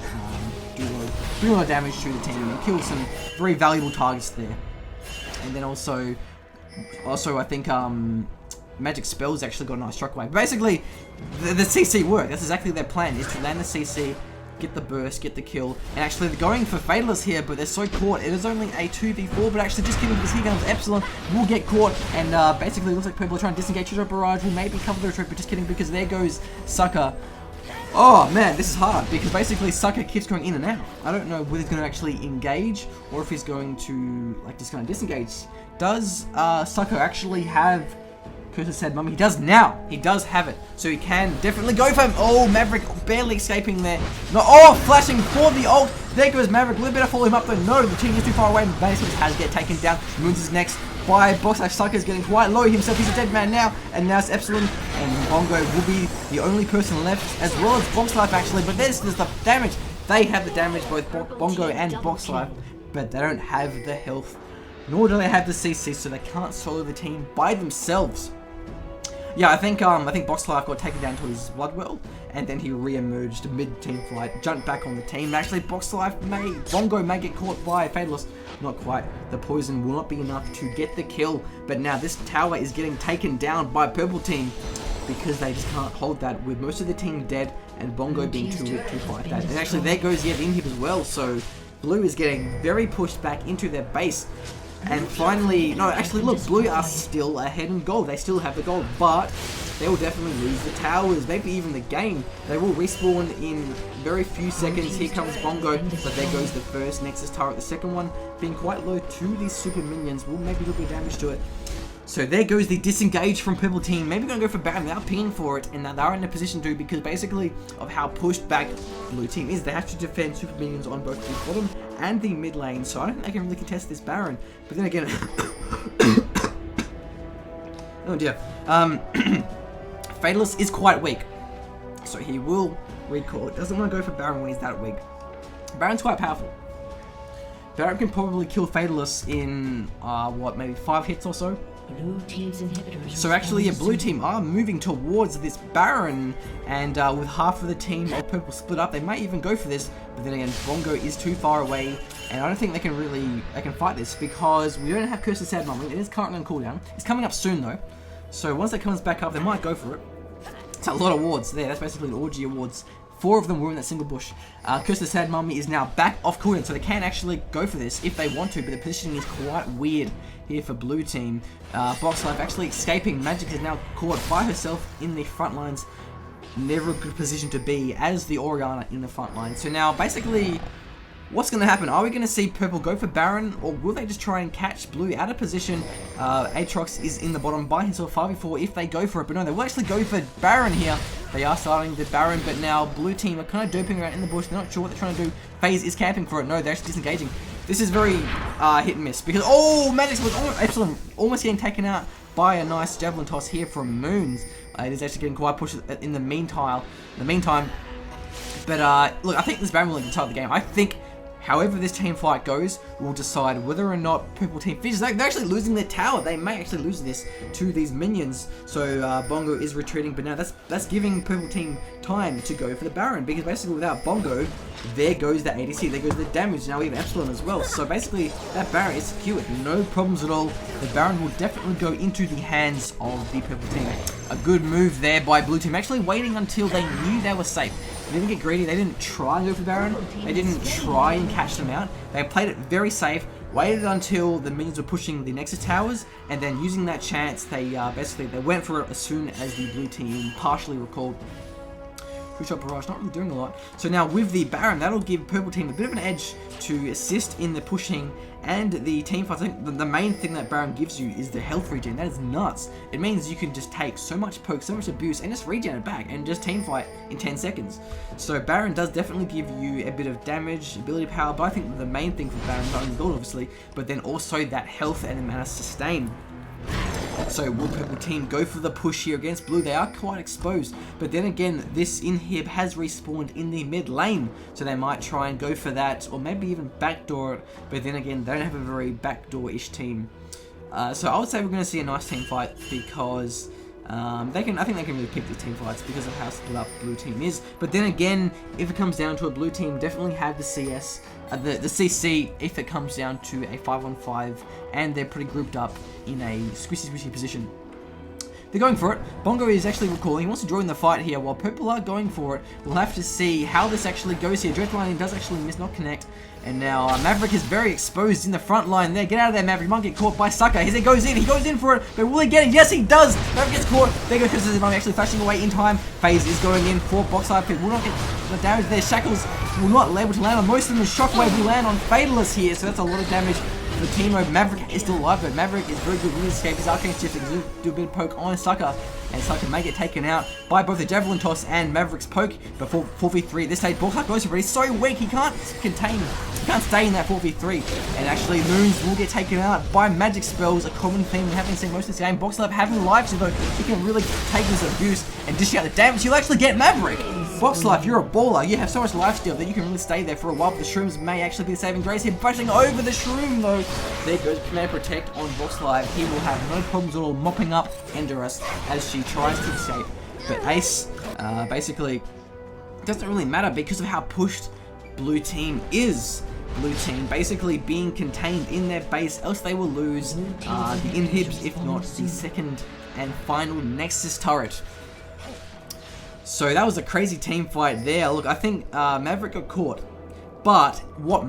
do a lot of damage to the team and kill some very valuable targets there. And then also I think Magic Spells actually got a nice shockwave. Basically, the CC worked. That's exactly their plan, is to land the CC, get the burst, get the kill, and actually they're going for Fatalist here, but they're so caught. It is only a 2v4, but actually just kidding, because here comes Epsilon, will get caught, and basically it looks like people are trying to disengage the barrage, will maybe cover the retreat, but just kidding, because there goes Sucker. Oh man, this is hard, because basically Sucker keeps going in and out. I don't know whether he's going to actually engage, or if he's going to, like, just kind of disengage. Does Sucker actually have Curse of Sad Mummy? He does now. He does have it. So he can definitely go for him. Oh, Maverick barely escaping there. No, oh, flashing for the ult. There goes Maverick. A little bit of follow him up though. No, the team is too far away. Basically has to get taken down. Moons is next by Box Life. Sucker is getting quite low himself. He's a dead man now. And now it's Epsilon. And Bongo will be the only person left, as well as Box Life actually. But there's the damage. They have the damage, both Bongo and Box Life. But they don't have the health. Nor do they have the CC, so they can't solo the team by themselves. Yeah, I think Box Life got taken down to his blood well, and then he re-emerged mid-team fight, jumped back on the team. Actually, Bongo may get caught by Fatalist. Not quite. The poison will not be enough to get the kill, but now this tower is getting taken down by Purple Team, because they just can't hold that, with most of the team dead, and Bongo being too weak to fight that. And actually, there goes the inhib as well, so Blue is getting very pushed back into their base. And finally, no, actually look, Blue are still ahead in gold. They still have the gold, but they will definitely lose the towers, maybe even the game. They will respawn in very few seconds. Here comes Bongo, but there goes the first Nexus turret. The second one being quite low to these super minions will maybe do a bit of damage to it. So there goes the disengage from Purple Team. Maybe going to go for Baron. They are pinging for it, and now they're in a position to, because basically of how pushed back Blue Team is. They have to defend super minions on both the bottom and the mid lane, so I don't think they can really contest this Baron. But then again, oh dear, Fatalist is quite weak, so he will recall it. Doesn't want to go for Baron when he's that weak. Baron's quite powerful. Baron can probably kill Fatalist in what, maybe 5 hits or so. Blue team's inhibitors. So actually, yeah, Blue Team are moving towards this Baron, and with half of the team of Purple split up, they might even go for this. But then again, Bongo is too far away, and I don't think they can fight this, because we don't have Curse of Sad Mummy. It is currently on cooldown. It's coming up soon though, so once that comes back up, they might go for it. It's a lot of wards there. That's basically an orgy of wards. 4 of them were in that single bush. Curse of the Sad Mummy is now back off cooldown, so they can actually go for this if they want to, but the positioning is quite weird here for Blue Team. Box Life actually escaping. Magic is now caught by herself in the front lines. Never a good position to be as the Oriana in the front line. So now, basically, what's going to happen? Are we going to see Purple go for Baron, or will they just try and catch Blue out of position? Aatrox is in the bottom by himself, 5v4 if they go for it, but no, they will actually go for Baron here. They are starting the Baron, but now Blue Team are kind of doping around in the bush. They're not sure what they're trying to do. FaZe is camping for it. No, they're actually disengaging. This is very hit and miss, because, oh, Magic's was almost getting taken out by a nice javelin toss here from Moons. It is actually getting quite pushed in the meantime. But look, I think this Baron will decide the game. I think, however this team fight goes, will decide whether or not Purple Team finishes. They're actually losing their tower. They may actually lose this to these minions. So Bongo is retreating, but now that's giving Purple Team time to go for the Baron, because basically without Bongo, there goes the ADC, there goes the damage. Now we have Epsilon as well. So basically that Baron is secured, no problems at all. The Baron will definitely go into the hands of the Purple Team. A good move there by Blue Team, actually waiting until they knew they were safe. They didn't get greedy, they didn't try and go for Baron, they didn't try and catch them out. They played it very safe, waited until the minions were pushing the Nexus towers, and then using that chance, they basically went for it as soon as the Blue Team partially recalled. Two-shot barrage, not really doing a lot. So now with the Baron, that'll give purple team a bit of an edge to assist in the pushing and the team fights. I think the main thing that Baron gives you is the health regen. That is nuts. It means you can just take so much poke, so much abuse, and just regen it back and just team fight in 10 seconds. So Baron does definitely give you a bit of damage, ability power, but I think the main thing for Baron is not only gold obviously, but then also that health and amount of sustain. So will purple team go for the push here against blue? They are quite exposed, but then again, this inhib has respawned in the mid lane, so they might try and go for that, or maybe even backdoor it, but then again, they don't have a very backdoor-ish team. So I would say we're going to see a nice team fight because I think they can really pick these team fights because of how split up blue team is. But then again, if it comes down to a blue team, definitely have the CS, the CC if it comes down to a 5-on-5, and they're pretty grouped up in a squishy position. They're going for it. Bongo is actually recalling. He wants to join the fight here while purple are going for it. We'll have to see how this actually goes here. Dreadline does actually miss, not connect. And now Maverick is very exposed in the front line there. Get out of there, Maverick. You might get caught by Sucker. He goes in for it. But will he get it? Yes, he does. Maverick gets caught. There goes Christmas. I'm actually flashing away in time. FaZe is going in for box side pick. Will not get the damage there. Shackles will not be able to land on most of them. Shockwave will land on Fatalist here. So that's a lot of damage. The team mode. Maverick is still alive, but Maverick is very good with his escape. His arcane shift can do a bit of poke on Sucker, and Sucker may get taken out by both the Javelin Toss and Maverick's poke. But 4v3 at this stage, Bullhawk goes for it. He's so weak, he can't stay in that 4v3. And actually, Moons will get taken out by magic spells, a common theme we haven't seen most of this game. Box Life having lives, though, he can really take this abuse and dish out the damage. He'll actually get Maverick. Box Life, you're a baller. You have so much lifesteal that you can really stay there for a while. But the Shrooms may actually be the saving grace here. Bushing over the Shroom, though. There goes Command Protect on Box Life. He will have no problems at all mopping up Enderus as she tries to escape. But Ace, basically, doesn't really matter because of how pushed blue team is. Blue team basically being contained in their base, else they will lose the inhibs, if not the second and final Nexus turret. So that was a crazy team fight there. Look, I think Maverick got caught. But what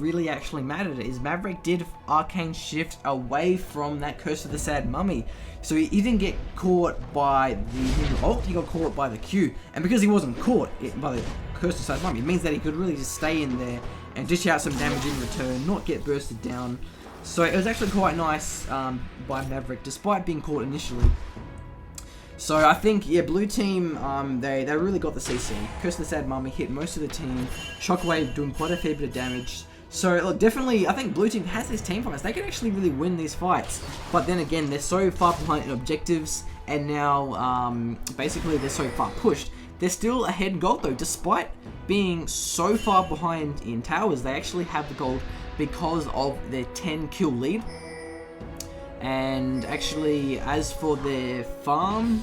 really actually mattered is Maverick did arcane shift away from that Curse of the Sad Mummy. So he didn't get caught by the ult, he got caught by the Q. And because he wasn't caught by the Curse of the Sad Mummy, it means that he could really just stay in there and dish out some damage in return, not get bursted down. So it was actually quite nice by Maverick, despite being caught initially. So I think, yeah, blue team, they really got the CC. Curse of the Sad Mummy hit most of the team. Shockwave doing quite a fair bit of damage. So look, definitely, I think blue team has these team fights. They can actually really win these fights. But then again, they're so far behind in objectives, and now basically they're so far pushed. They're still ahead in gold though, despite being so far behind in towers. They actually have the gold because of their 10 kill lead. And actually, as for their farm,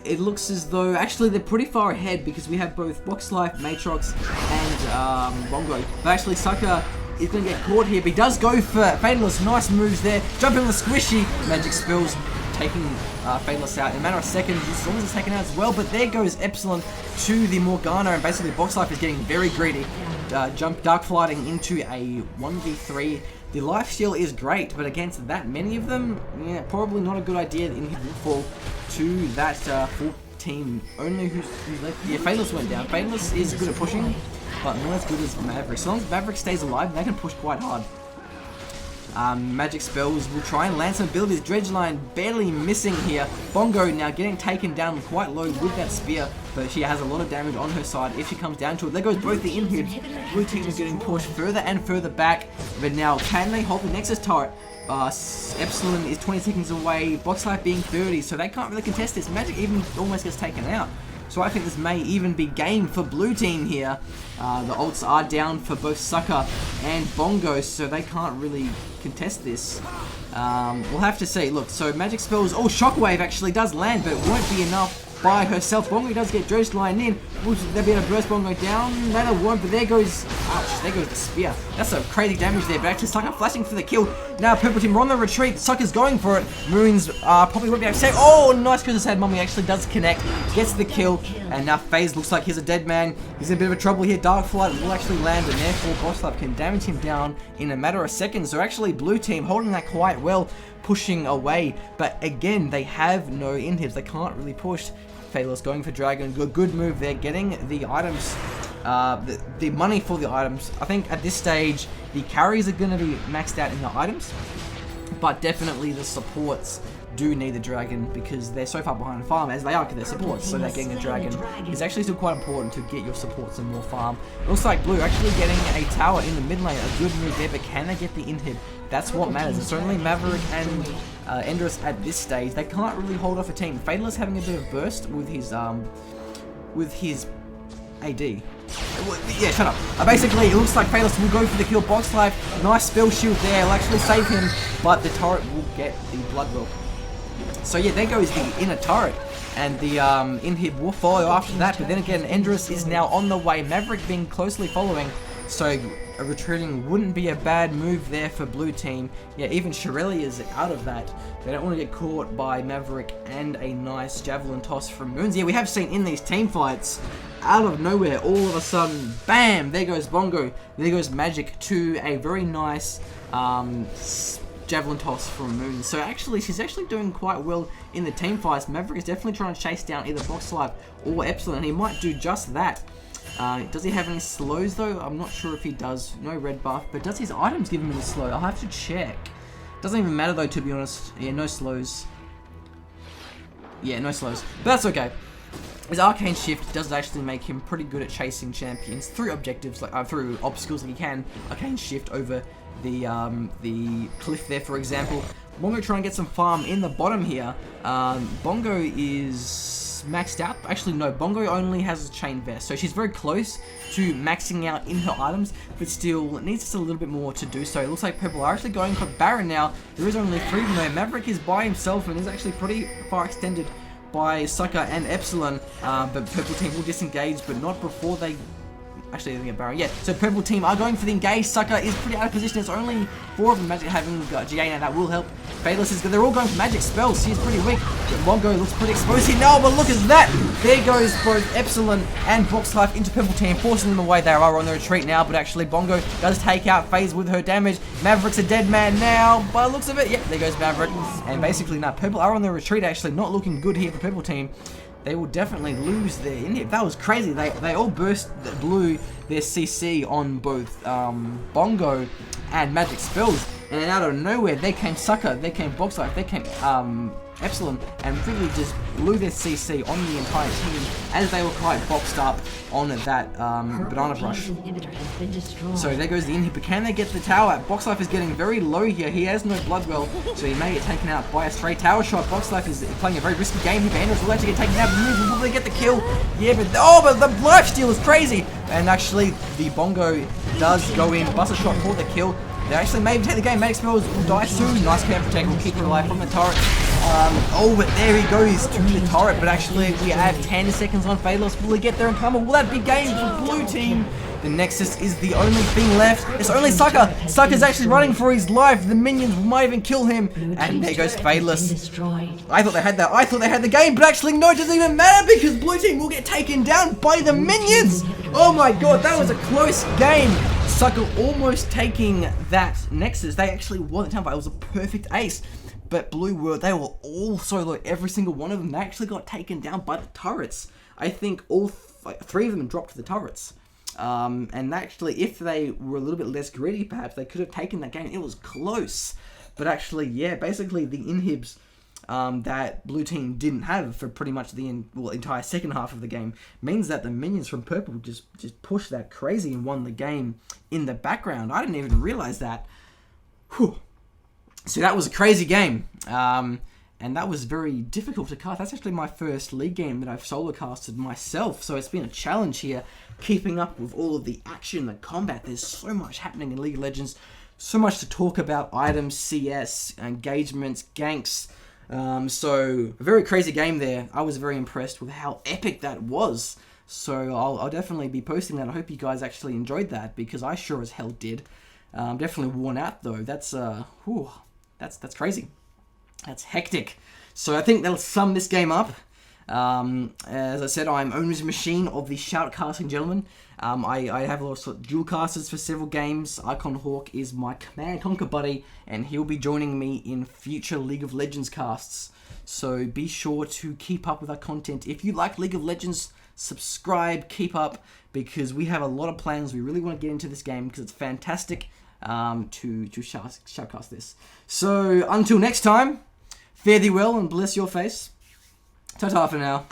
it looks as though actually they're pretty far ahead because we have both Box Life, Matrox, and Bongo. But actually, Sucker is going to get caught here, but he does go for Fatalist. Nice moves there. Jumping on the squishy. Magic spells taking Fatalist out in a matter of seconds. Storms is taken out as well, but there goes Epsilon to the Morgana, and basically Box Life is getting very greedy. Jump Dark Flighting into a 1v3. The lifesteal is great, but against that many of them, yeah, probably not a good idea. The inhib will fall to that full team. Only who's left. Yeah, Fatalist went down. Fatalist is good at pushing, but not as good as Maverick. So long as Maverick stays alive, they can push quite hard. Magic spells will try and land some abilities. Dredgeline barely missing here. Bongo now getting taken down quite low with that spear, but she has a lot of damage on her side if she comes down to it. There goes both the inhibs. Blue team is getting pushed further and further back, but now can they hold the Nexus turret? Epsilon is 20 seconds away, Box Life being 30, so they can't really contest this. Magic even almost gets taken out. So I think this may even be game for blue team here. The ults are down for both Sucker and Bongo, so they can't really contest this. We'll have to see. Look, so magic spells. Oh, Shockwave actually does land, but it won't be enough by herself. Bongo does get Dredge line in. Will they be able to burst Bongo down? No, they won't, but there goes... Ouch, there goes the spear. That's some crazy damage there, but actually Sucker flashing for the kill. Now Purple team are on the retreat. Sucker's going for it. Moons probably won't be able to save. Oh, nice Curse of Sad Mummy actually does connect. Gets the kill. And now FaZe looks like he's a dead man. He's in a bit of trouble here. Dark Flight will actually land, and therefore Boss Life can damage him down in a matter of seconds. So actually blue team holding that quite well. pushing away. But again, they have no inhibs. They can't really push. Phalos going for Dragon. Good move there. Getting the items, the money for the items. I think at this stage, the carries are going to be maxed out in the items. But definitely the supports do need the dragon because they're so far behind farm as they are because they're supports, so that getting a dragon is actually still quite important to get your supports and more farm. It looks like Blue actually getting a tower in the mid lane, a good move there, but can they get the inhib? That's what matters. It's only Maverick and Endress at this stage. They can't really hold off a team. Fatalist having a bit of burst with his AD. Yeah, shut up. Basically, it looks like Phalos will go for the kill. Box Life, nice spell shield there. It'll actually save him, but the turret will get the Bloodwell. So yeah, there goes the inner turret, and the inhib will follow after that. But then again, Endress is now on the way. Maverick being closely following, so retreating wouldn't be a bad move there for blue team. Yeah, even Shirelli is out of that. They don't want to get caught by Maverick and a nice javelin toss from Moons. Yeah, we have seen in these team fights, out of nowhere, all of a sudden, bam, there goes Bongo, there goes Magic to a very nice javelin toss from Moon. So actually, she's actually doing quite well in the team fights. Maverick is definitely trying to chase down either Box Life or Epsilon, and he might do just that. Does he have any slows though? I'm not sure if he does. No red buff, but does his items give him any slow? I'll have to check. Doesn't even matter though, to be honest. Yeah, no slows. Yeah, no slows. But that's okay. His Arcane Shift does actually make him pretty good at chasing champions through objectives, like through obstacles like he can. Arcane Shift over the cliff there, for example. Bongo trying to get some farm in the bottom here. Bongo is maxed out. Actually, no, Bongo only has a chain vest, so she's very close to maxing out in her items, but still needs just a little bit more to do so. It looks like Purple are actually going for Baron now. There is only 3 of them there. Maverick is by himself and is actually pretty far extended by Sucker and Epsilon, but Purple team will disengage, but not before they actually they get Baron. Yeah, so Purple team are going for the engage. Sucker is pretty out of position. It's only 4 of them. Magic having got GA now, that will help. Fatalist is good. They're all going for magic spells. She's pretty weak. Bongo looks pretty exposed here. No, but look at that. There goes both Epsilon and Box Life into Purple team, forcing them away. They are on the retreat now, but actually Bongo does take out FaZe with her damage. Maverick's a dead man now, by the looks of it. Yep, there goes Maverick. And basically, now Purple are on the retreat, actually. Not looking good here for Purple team. They will definitely lose their inhib. That was crazy. They all blew their CC on both Bongo and magic spells. And then out of nowhere, there came Sucker, there came Box Life, there came Epsilon, and really just blew their CC on the entire team as they were quite boxed up on that banana brush. So there goes the inhib. Can they get the tower? Box Life is getting very low here. He has no Bloodwell, so he may get taken out by a straight tower shot. Box Life is playing a very risky game here. Andrews will actually get taken out. Will they get the kill? Yeah, but the lifesteal is crazy. And actually, the Bongo does go in. Buster shot for the kill. They actually maybe take the game. Magic spells will die soon. Nice camp protect. Will keep her alive from the turret. But there he goes to the turret. But actually, we have 10 seconds on Phalos. Will he get there and come? Or will that be game for blue team? The Nexus is the only thing left. It's only Sucker. Sucker's actually running for his life. The minions might even kill him. And there goes Phalos. I thought they had that. I thought they had the game, but actually no, it doesn't even matter because blue team will get taken down by the minions. Oh my god, that was a close game. Sucker almost taking that Nexus. They actually won the town fight. It was a perfect ace. But blue they were all solo. Every single one of them, they actually got taken down by the turrets. I think all 3 of them dropped the turrets. And actually, if they were a little bit less greedy, perhaps they could have taken that game. It was close. But actually, yeah, basically the inhibs that blue team didn't have for pretty much the entire second half of the game means that the minions from purple just pushed that crazy and won the game in the background. I didn't even realize that. Whew. So that was a crazy game. And that was very difficult to cast. That's actually my first league game that I've solo casted myself. So it's been a challenge here, keeping up with all of the action, the combat. There's so much happening in League of Legends. So much to talk about. Items, CS, engagements, ganks. So a very crazy game there. I was very impressed with how epic that was. So I'll definitely be posting that. I hope you guys actually enjoyed that because I sure as hell did. Definitely worn out though. That's crazy. That's hectic. So I think that'll sum this game up. As I said, I'm PwnageMachine of the Shoutcasting Gentlemen. I have also dual casters for several games. Icon Hawk is my Command Conquer buddy, and he'll be joining me in future League of Legends casts. So be sure to keep up with our content. If you like League of Legends, subscribe, keep up, because we have a lot of plans. We really want to get into this game because it's fantastic to shoutcast this. So until next time, fare thee well and bless your face. Ta-ta for now.